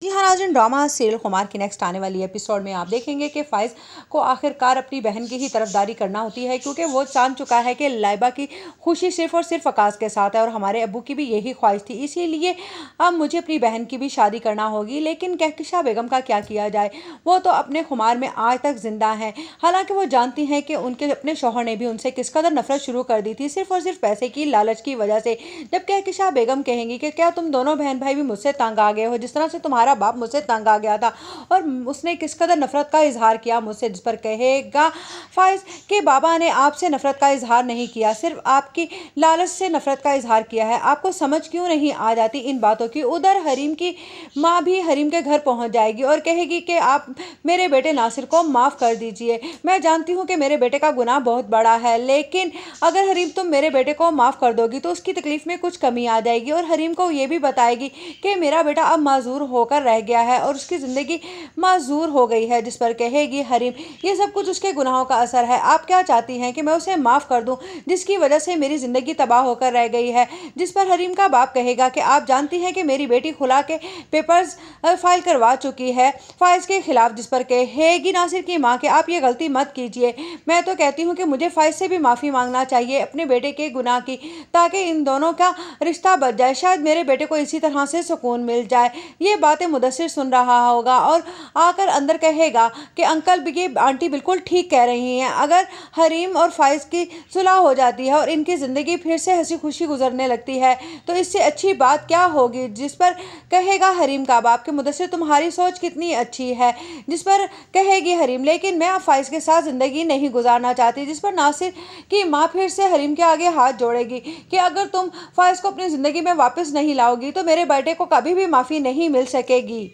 जी हाँ नाज़रीन, drama serial खुमार की नेक्स्ट आने वाली एपिसोड में आप देखेंगे कि फ़ाइज़ को आखिरकार अपनी बहन की ही तरफदारी करना होती है, क्योंकि वो जान चुका है कि लाइबा की खुशी सिर्फ़ और सिर्फ अकास के साथ है और हमारे अब्बू की भी यही ख्वाहिश थी। इसीलिए अब मुझे अपनी बहन की भी शादी करना होगी। लेकिन कहकशा बेगम का क्या किया जाए, वो तो अपने खुमार में आज तक ज़िंदा हैं। हालांकि वो जानती हैं कि उनके अपने शौहर ने भी उनसे किस कदर नफरत शुरू कर दी थी, सिर्फ़ और सिर्फ पैसे की लालच की वजह से। जब कहकशा बेगम कहेंगी कि क्या तुम दोनों बहन भाई भी मुझसे तंग आ गए हो, जिस तरह से तुम्हारा बाप मुझसे तंग आ गया था और उसने किस कदर नफरत का इजहार किया मुझसे, जिस पर कहेगा फ़ाइज़ के बाबा ने आपसे नफरत का इजहार नहीं किया, सिर्फ आपकी लालच से नफरत का इजहार किया है। आपको समझ क्यों नहीं आ जाती इन बातों की। उधर हरीम की माँ भी हरीम के घर पहुंच जाएगी और कहेगी कि आप मेरे बेटे नासिर को माफ़ कर दीजिए। मैं जानती हूँ कि मेरे बेटे का गुनाह बहुत बड़ा है, लेकिन अगर हरीम तुम मेरे बेटे को माफ़ कर दोगी तो उसकी तकलीफ में कुछ कमी आ जाएगी। और हरीम को ये भी बताएगी कि मेरा बेटा अब माजूर होकर रह गया है और उसकी ज़िंदगी माजूर हो गई है, जिस पर कहेगी हरीम ये सब कुछ उसके गुनाहों का असर है। आप क्या चाहती हैं कि मैं उसे माफ़ कर दूं जिसकी वजह से मेरी ज़िंदगी तबाह होकर रह गई है। जिस पर हरीम का बाप कहेगा कि आप जानती हैं कि मेरी बेटी खुला के पेपर्स फाइल करवा चुकी है फ़ाइज़ के खिलाफ, जिस पर कहेगी नासिर की माँ कि आप ये गलती मत कीजिए। मैं तो कहती हूँ कि मुझे फ़ाइज़ से भी माफ़ी मांगना चाहिए अपने बेटे के गुनाह की, ताकि इन दोनों का रिश्ता बच जाए। शायद मेरे बेटे को इसी तरह से सुकून मिल जाए। ये बातें मुदस्सिर सुन रहा होगा और आकर अंदर कहेगा कि अंकल ये आंटी बिल्कुल ठीक कह रही हैं। अगर हरीम और फ़ाइज़ की सुलह हो जाती है और इनकी ज़िंदगी फिर से हंसी खुशी गुजरने लगती है तो इससे अच्छी बात क्या होगी। जिस पर कहेगा हरीम का बाप कि मुदस्सिर तुम्हारी सोच कितनी अच्छी है। जिस पर कहेगी हरीम लेकिन मैं अब फ़ाइज़ के साथ ज़िंदगी नहीं गुजारना चाहती। जिस पर नासिर की माँ फिर से हरीम के आगे हाथ जोड़ेगी कि अगर तुम फ़ाइज़ को अपनी ज़िंदगी में वापस नहीं लाओगी तो मेरे बेटे को कभी भी माफ़ी नहीं मिल सकेगी।